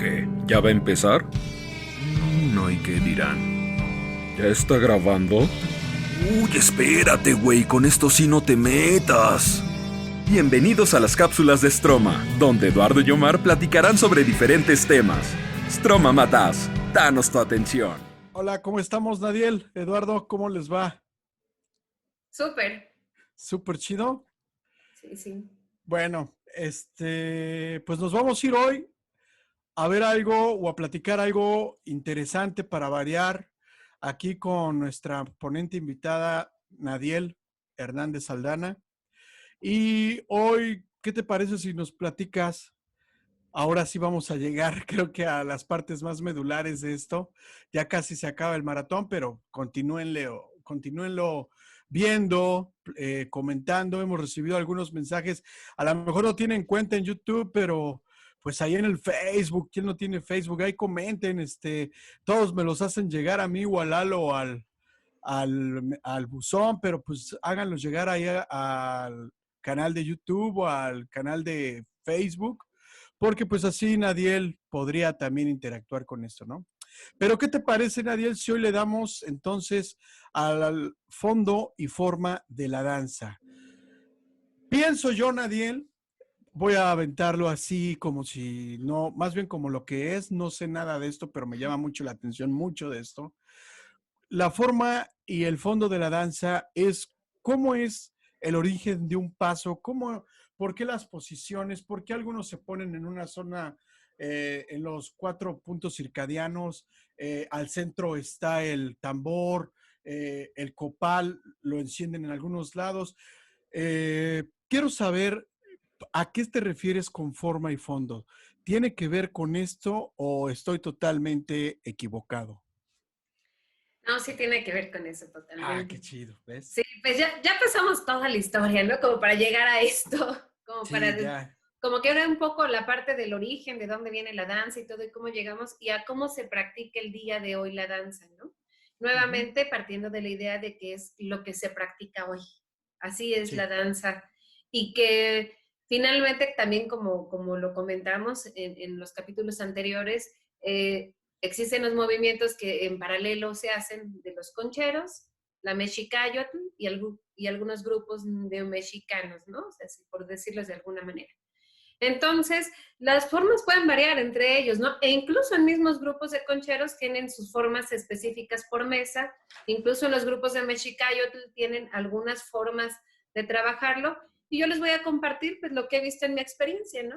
¿Qué? ¿Ya va a empezar? No, ¿y qué dirán? ¿Ya está grabando? Uy, espérate, güey, con esto sí no te metas. Bienvenidos a las cápsulas de Stroma, donde Eduardo y Omar platicarán sobre diferentes temas. Stroma Matas, danos tu atención. Hola, ¿cómo estamos, Nadiel? Eduardo, ¿cómo les va? Súper. Súper chido. Sí, sí. Bueno, pues nos vamos a ir hoy a ver algo o a platicar algo interesante para variar aquí con nuestra ponente invitada, Nadiel Hernández Aldana. Y hoy, ¿qué te parece si nos platicas? Ahora sí vamos a llegar, creo que a las partes más medulares de esto. Ya casi se acaba el maratón, pero continúenlo viendo, comentando. Hemos recibido algunos mensajes. A lo mejor no tienen cuenta en YouTube, pero pues ahí en el Facebook, ¿quién no tiene Facebook? Ahí comenten, todos me los hacen llegar a mí o al Lalo o al buzón, pero pues háganlos llegar ahí al canal de YouTube o al canal de Facebook, porque pues así Nadiel podría también interactuar con esto, ¿no? Pero ¿qué te parece, Nadiel, si hoy le damos entonces al fondo y forma de la danza? Pienso yo, Nadiel, voy a aventarlo así como si no, más bien como lo que es, no sé nada de esto, pero me llama mucho la atención, mucho de esto. La forma y el fondo de la danza es cómo es el origen de un paso, por qué las posiciones, por qué algunos se ponen en una zona, en los 4 puntos circadianos, al centro está el tambor, el copal lo encienden en algunos lados. Quiero saber a qué te refieres con forma y fondo. ¿Tiene que ver con esto o estoy totalmente equivocado? No, sí tiene que ver con eso Ah, qué totalmente. chido, ¿ves? Sí, pues ya pasamos toda la historia, ¿no? Como para llegar a esto, como para, Sí, ya. como que ahora un poco la parte del origen, de dónde viene la danza y todo, y cómo llegamos y a cómo se practica el día de hoy la danza, ¿no? Ujú. Nuevamente partiendo de la idea de que es lo que se practica hoy. Así es la Sí, danza. Y que finalmente también como lo comentamos en los capítulos anteriores, existen los movimientos que en paralelo se hacen de los concheros, la mexicayotl y algunos grupos de mexicanos, ¿no? O sea, por decirlos de alguna manera. Entonces, las formas pueden variar entre ellos, ¿no? E incluso en mismos grupos de concheros tienen sus formas específicas por mesa, incluso en los grupos de mexicayotl tienen algunas formas de trabajarlo, y yo les voy a compartir pues lo que he visto en mi experiencia, ¿no?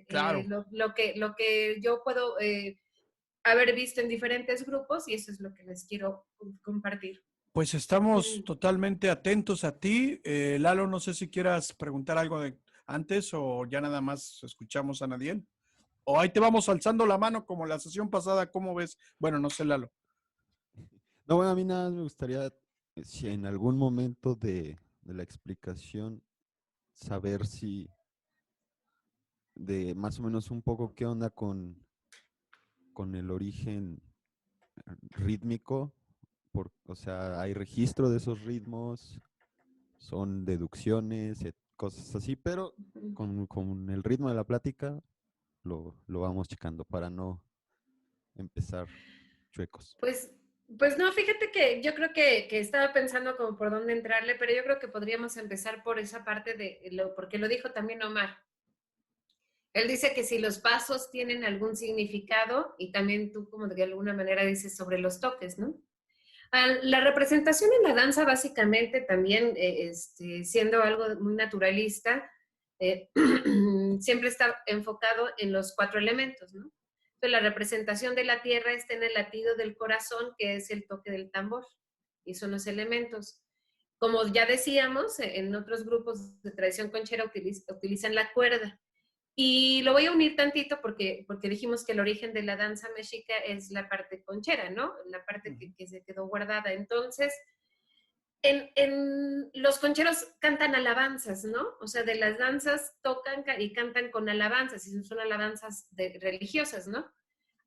claro. Lo que yo puedo haber visto en diferentes grupos, y eso es lo que les quiero compartir. Pues estamos Mm. totalmente atentos a ti. Lalo, no sé si quieras preguntar algo de antes o ya nada más escuchamos a Nadiel. O ahí te vamos alzando la mano como la sesión pasada, ¿cómo ves? Bueno, no sé, Lalo. No, bueno, a mí nada más me gustaría, si en algún momento de la explicación, saber si de más o menos un poco qué onda con el origen rítmico, o sea, hay registro de esos ritmos, son deducciones, cosas así, pero con el ritmo de la plática lo vamos checando para no empezar chuecos. Pues, pues no, fíjate que yo creo que estaba pensando como por dónde entrarle, pero yo creo que podríamos empezar por esa parte porque lo dijo también Omar. Él dice que si los pasos tienen algún significado, y también tú como de alguna manera dices sobre los toques, ¿no? La representación en la danza básicamente también, siendo algo muy naturalista, eh, siempre está enfocado en los 4 elementos, ¿no? Entonces, la representación de la tierra está en el latido del corazón, que es el toque del tambor, y son los elementos. Como ya decíamos, en otros grupos de tradición conchera utilizan la cuerda. Y lo voy a unir tantito porque dijimos que el origen de la danza mexica es la parte conchera, ¿no? La parte Ujú. que se quedó guardada. Entonces, los concheros cantan alabanzas, ¿no? O sea, de las danzas tocan y cantan con alabanzas, y son alabanzas religiosas, ¿no?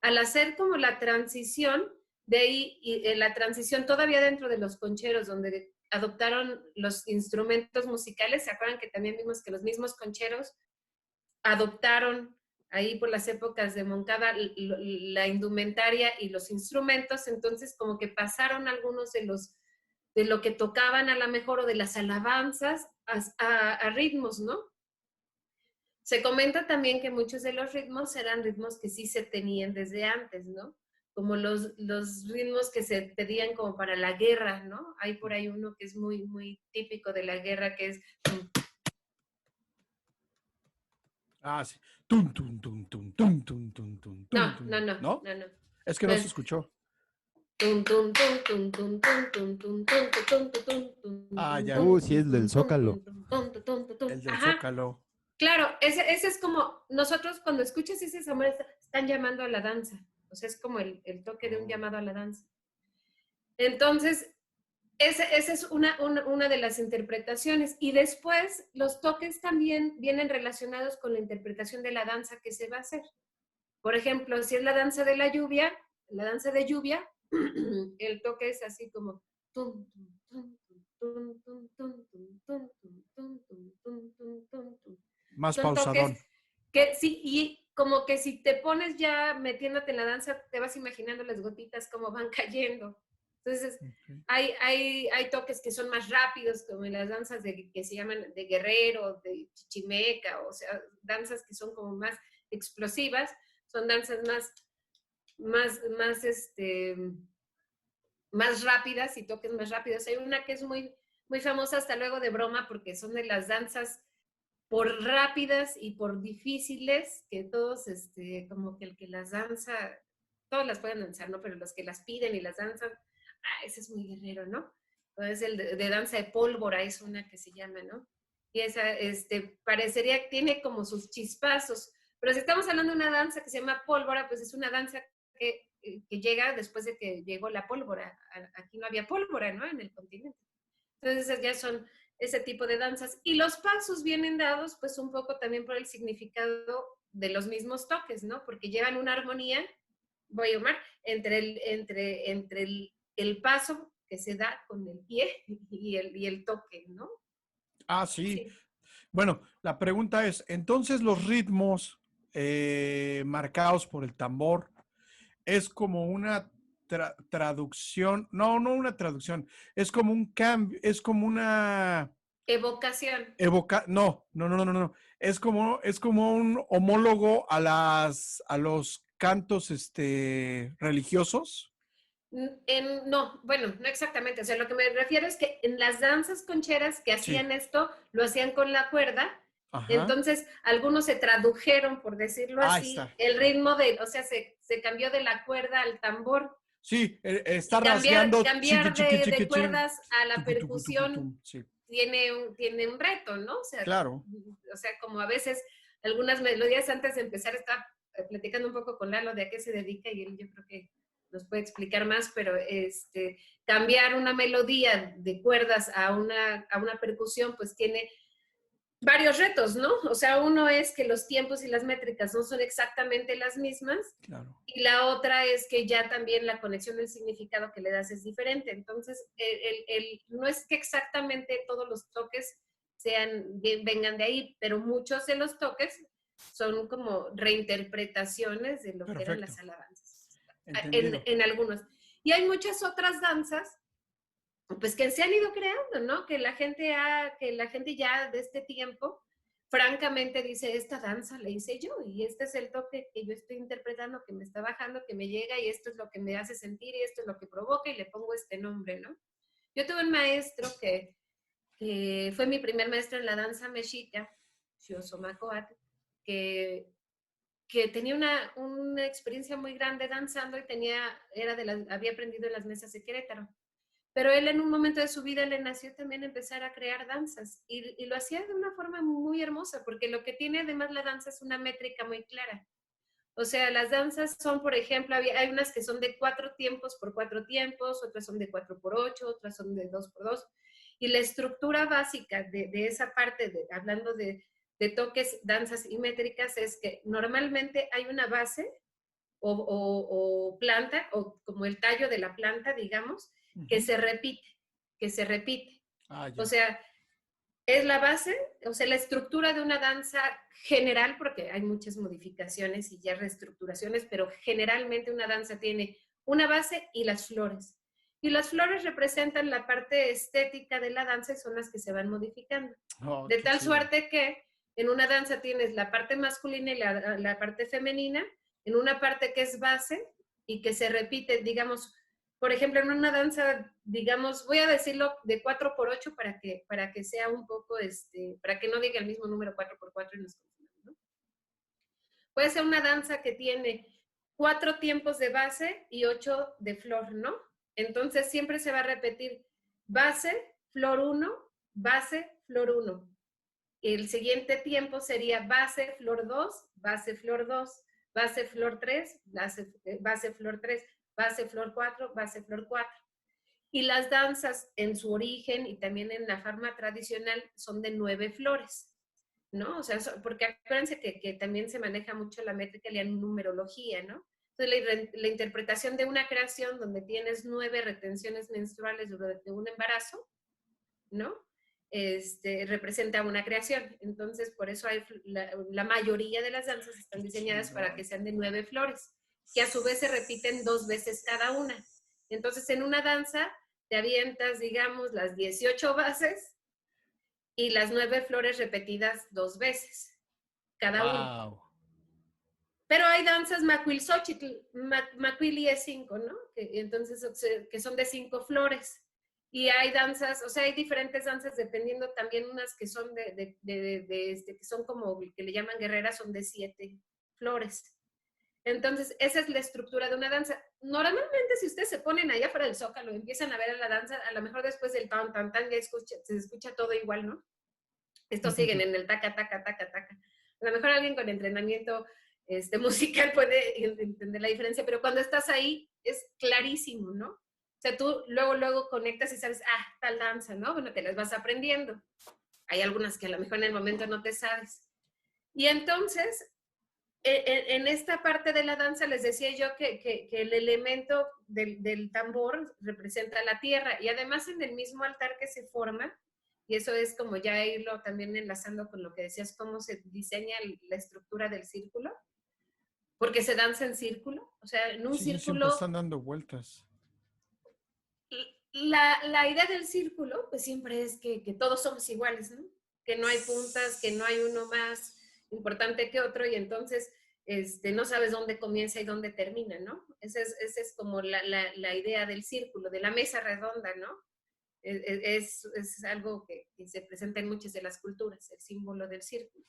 Al hacer como la transición, de ahí, la transición todavía dentro de los concheros, donde adoptaron los instrumentos musicales, ¿se acuerdan que también vimos que los mismos concheros adoptaron ahí por las épocas de Moncada, la indumentaria y los instrumentos, entonces como que pasaron algunos de lo que tocaban a lo mejor o de las alabanzas a ritmos, ¿no? Se comenta también que muchos de los ritmos eran ritmos que sí se tenían desde antes, ¿no? Como los ritmos que se pedían como para la guerra, ¿no? Hay por ahí uno que es muy, muy típico de la guerra, que es... Ah, sí. Tum, tum, tum, tum, tum, tum, tum, tum, No, tum. no, no, ¿No? no, no. Es que no se escuchó. Ah, ya. Sí, es del Zócalo. El del Ajá. Zócalo. Claro, ese es como, nosotros cuando escuchas ese sonido están llamando a la danza. O sea, es como el toque de un llamado a la danza. Entonces, esa es una de las interpretaciones. Y después, los toques también vienen relacionados con la interpretación de la danza que se va a hacer. Por ejemplo, si es la danza de la lluvia, la danza de lluvia, el toque es así como... Más Son toques pausadón. que sí, y como que si te pones ya metiéndote en la danza, te vas imaginando las gotitas como van cayendo. Entonces, hay toques que son más rápidos, como en las danzas que se llaman de guerrero, de chichimeca, o sea, danzas que son como más explosivas, son danzas más rápidas y toques más rápidos. Hay una que es muy, muy famosa hasta luego de broma porque son de las danzas por rápidas y por difíciles, que todos, como que el que las danza, todos las pueden danzar, ¿no? Pero los que las piden y las danzan, ese es muy guerrero, ¿no? Entonces el de danza de pólvora es una que se llama, ¿no? Y esa, parecería que tiene como sus chispazos, pero si estamos hablando de una danza que se llama pólvora, pues es una danza que llega después de que llegó la pólvora. Aquí no había pólvora, ¿no? En el continente. Entonces ya son ese tipo de danzas. Y los pasos vienen dados, pues un poco también por el significado de los mismos toques, ¿no? Porque llevan una armonía, voy a Omar, entre el paso que se da con el pie y el toque, ¿no? Ah, sí. Sí. Bueno, la pregunta es, entonces los ritmos marcados por el tambor es como una traducción, no una traducción, es como un cambio, es como una Evocación. no, es como un homólogo a los cantos religiosos. No, bueno, no exactamente. O sea, lo que me refiero es que en las danzas concheras que hacían Sí. esto, lo hacían con la cuerda. Ajá. Entonces, algunos se tradujeron, por decirlo Ahí así, está. el ritmo o sea, se cambió de la cuerda al tambor. Sí, está Y cambiar, rasgueando chiqui, cambiar chiqui, chiqui, de chin. cuerdas a la Tucu, tucu, tucu, percusión tum. Sí, tiene un reto, ¿no? claro. O sea, como a veces algunas melodías antes de empezar estaba platicando un poco con Lalo de a qué se dedica y él yo creo que nos puede explicar más, pero cambiar una melodía de cuerdas a una percusión pues tiene varios retos, ¿no? O sea, uno es que los tiempos y las métricas no son exactamente las mismas. Claro. Y la otra es que ya también la conexión del significado que le das es diferente. Entonces, no es que exactamente todos los toques vengan de ahí, pero muchos de los toques son como reinterpretaciones de lo que eran las alabanzas. En algunos. Y hay muchas otras danzas pues que se han ido creando, ¿no? Que la gente ya de este tiempo, francamente dice, esta danza la hice yo y este es el toque que yo estoy interpretando, que me está bajando, que me llega y esto es lo que me hace sentir y esto es lo que provoca y le pongo este nombre, ¿no? Yo tuve un maestro que fue mi primer maestro en la danza mexica, Xiosomacoatl, que tenía una experiencia muy grande danzando y había aprendido en las mesas de Querétaro. Pero él en un momento de su vida le nació también empezar a crear danzas y lo hacía de una forma muy hermosa, porque lo que tiene además la danza es una métrica muy clara. O sea, las danzas son, por ejemplo, hay unas que son de 4 tiempos por 4 tiempos, otras son de 4 por 8, otras son de 2 por 2. Y la estructura básica de esa parte, hablando de toques, danzas y métricas, es que normalmente hay una base o planta, o como el tallo de la planta, digamos, que se repite. Ah, O sea, es la base, o sea, la estructura de una danza general, porque hay muchas modificaciones y ya reestructuraciones, pero generalmente una danza tiene una base y las flores. Y las flores representan la parte estética de la danza y son las que se van modificando. Oh, De qué tal chido. suerte que en una danza tienes la parte masculina y la parte femenina, en una parte que es base y que se repite, digamos, por ejemplo, en una danza, digamos, voy a decirlo de 4x8 para que sea un poco, para que no diga el mismo número 4x4 y nos confundamos, ¿no? Puede ser una danza que tiene 4 tiempos de base y 8 de flor, ¿no? Entonces siempre se va a repetir base, flor 1, base, flor 1. El siguiente tiempo sería base, flor 2, base, flor 2, base, flor 3, base, flor 3, base, flor 4, base, flor 4. Y las danzas en su origen y también en la forma tradicional son de 9 flores, ¿no? O sea, porque acuérdense que también se maneja mucho la métrica y la numerología, ¿no? Entonces, la interpretación de una creación donde tienes 9 retenciones menstruales durante un embarazo, ¿no? Representa una creación. Entonces, por eso hay la mayoría de las danzas están diseñadas para que sean de 9 flores, que a su vez se repiten 2 veces cada una. Entonces, en una danza te avientas, digamos, las 18 bases y las 9 flores repetidas 2 veces cada una. Wow. Pero hay danzas Macuilxóchitl, Macuili es 5, ¿no? Entonces, que son de 5 flores. Y hay danzas, o sea, hay diferentes danzas dependiendo también unas que son que son como, que le llaman guerreras, son de 7 flores. Entonces, esa es la estructura de una danza. Normalmente, si ustedes se ponen allá fuera del Zócalo y empiezan a ver a la danza, a lo mejor después del tan, tan, tan, ya se escucha todo igual, ¿no? Estos siguen en el taca, taca, taca, taca. A lo mejor alguien con entrenamiento musical puede entender la diferencia, pero cuando estás ahí es clarísimo, ¿no? O sea, tú luego conectas y sabes, tal danza, ¿no? Bueno, te las vas aprendiendo. Hay algunas que a lo mejor en el momento no te sabes. Y entonces, en esta parte de la danza les decía yo que el elemento del tambor representa la tierra y además en el mismo altar que se forma, y eso es como ya irlo también enlazando con lo que decías, cómo se diseña la estructura del círculo, porque se danza en círculo, o sea, en un Sí, siempre círculo, están dando vueltas. la idea del círculo pues siempre es que todos somos iguales, ¿no? Que no hay puntas, que no hay uno más importante que otro y entonces no sabes dónde comienza y dónde termina, ¿no? Esa es como la idea del círculo, de la mesa redonda, ¿no? Es algo que se presenta en muchas de las culturas, el símbolo del círculo.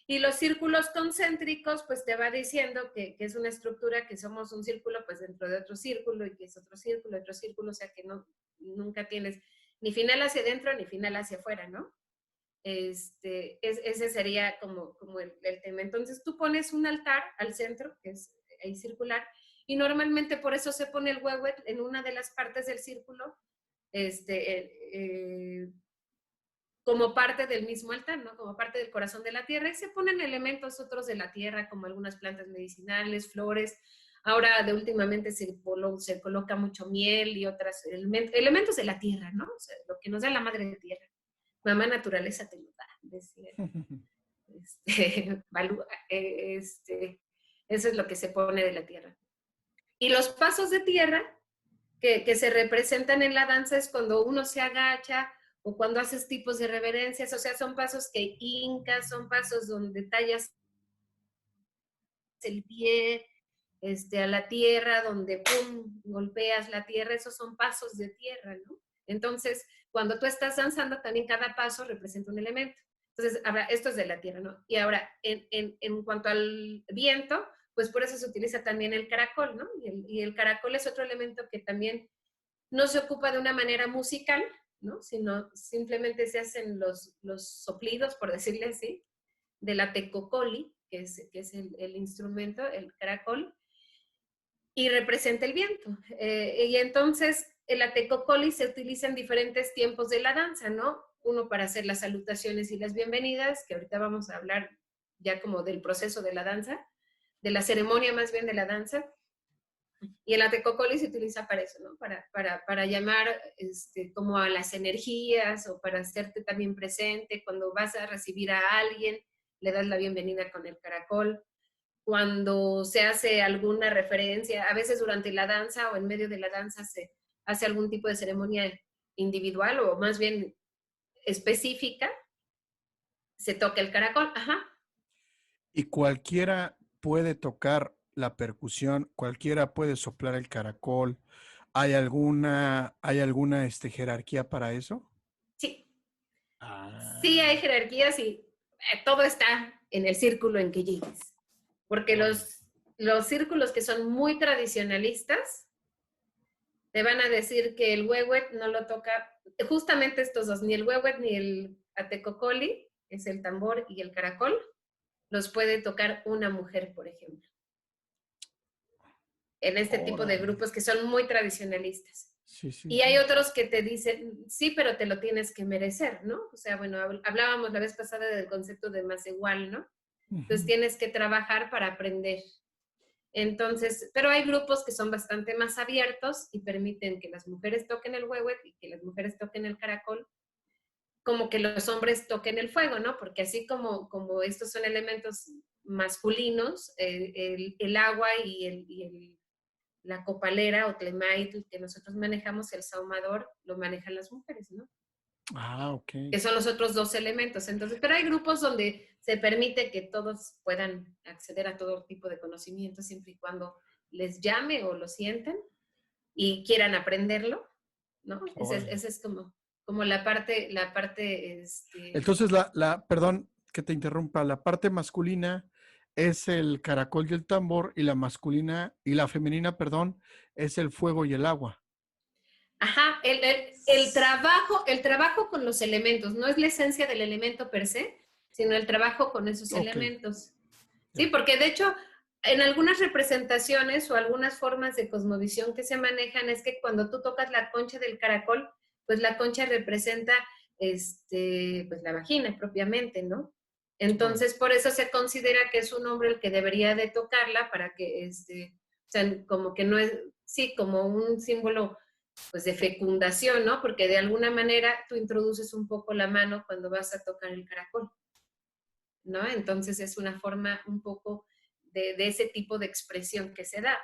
Y los círculos concéntricos, pues te va diciendo que es una estructura, que somos un círculo, pues dentro de otro círculo, y que es otro círculo, o sea que nunca tienes ni final hacia adentro ni final hacia afuera, ¿no? Ese sería como el tema. Entonces tú pones un altar al centro, que es ahí circular, y normalmente por eso se pone el huehuet en una de las partes del círculo, como parte del mismo altar, ¿no? Como parte del corazón de la tierra, y se ponen elementos otros de la tierra, como algunas plantas medicinales, flores. Ahora, últimamente se coloca mucho miel y otros elementos de la tierra, ¿no? O sea, lo que nos da la madre de tierra. Mamá naturaleza te lo da, decía. Eso es lo que se pone de la tierra. Y los pasos de tierra que se representan en la danza es cuando uno se agacha o cuando haces tipos de reverencias, o sea, son pasos que hincas, son pasos donde tallas el pie a la tierra, donde pum, golpeas la tierra, esos son pasos de tierra, ¿no? Entonces, cuando tú estás danzando, también cada paso representa un elemento. Entonces, ahora, esto es de la tierra, ¿no? Y ahora, en cuanto al viento, pues por eso se utiliza también el caracol, ¿no? Y el caracol es otro elemento que también no se ocupa de una manera musical, ¿no? Sino simplemente se hacen los soplidos, por decirle así, de la tecocoli, que es el instrumento, el caracol, y representa el viento. Y entonces la tecocoli se utiliza en diferentes tiempos de la danza, ¿no? Uno para hacer las salutaciones y las bienvenidas, que ahorita vamos a hablar ya como del proceso de la danza, de la ceremonia más bien de la danza. Y el Atecocoli se utiliza para eso, ¿no? Para llamar como a las energías o para hacerte también presente. Cuando vas a recibir a alguien, le das la bienvenida con el caracol. Cuando se hace alguna referencia, a veces durante la danza o en medio de la danza se hace algún tipo de ceremonia individual o más bien específica, se toca el caracol. Ajá. Y cualquiera puede tocar la percusión, cualquiera puede soplar el caracol. ¿Hay alguna jerarquía para eso? Sí, sí hay Ah, jerarquías y todo está en el círculo en que llegues. Porque órale. los círculos que son muy tradicionalistas te van a decir que el huehuet no lo toca, justamente estos dos, ni el huehuet ni el atecocoli, que es el tambor y el caracol, los puede tocar una mujer, por ejemplo. En este tipo de Órale. grupos que son muy tradicionalistas. Sí, sí, Y hay sí. otros que te dicen, sí, pero te lo tienes que merecer, ¿no? O sea, bueno, hablábamos la vez pasada del concepto de más igual, ¿no? Entonces Ujú. tienes que trabajar para aprender. Entonces, pero hay grupos que son bastante más abiertos y permiten que las mujeres toquen el huehuet y que las mujeres toquen el caracol, como que los hombres toquen el fuego, ¿no? Porque así como estos son elementos masculinos, el agua y la copalera o tlemait que nosotros manejamos, el saumador, lo manejan las mujeres, ¿no? Ah, ok. Que son los otros dos elementos. Entonces, pero hay grupos donde se permite que todos puedan acceder a todo tipo de conocimiento siempre y cuando les llame o lo sienten y quieran aprenderlo, ¿no? Órale. Ese es como la parte. Entonces, perdón que te interrumpa, la parte masculina es el caracol y el tambor, y la masculina y la femenina, perdón, es el fuego y el agua. Ajá, el trabajo con los elementos, no es la esencia del elemento per se, sino el trabajo con esos Ok, elementos. Sí, ya. porque de hecho, en algunas representaciones o algunas formas de cosmovisión que se manejan es que cuando tú tocas la concha del caracol, pues la concha representa pues la vagina propiamente, ¿no? Órale. Entonces, por eso se considera que es un hombre el que debería de tocarla para que, o sea, como que no es, sí, como un símbolo pues de fecundación, ¿no? Porque de alguna manera tú introduces un poco la mano cuando vas a tocar el caracol, ¿no? Entonces es una forma un poco de ese tipo de expresión que se da.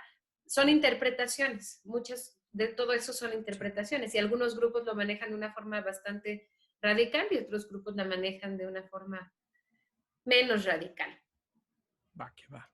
Son interpretaciones, muchas de todo eso son Sí. interpretaciones y algunos grupos lo manejan de una forma bastante radical y otros grupos la manejan de una forma menos radical. Va, que va.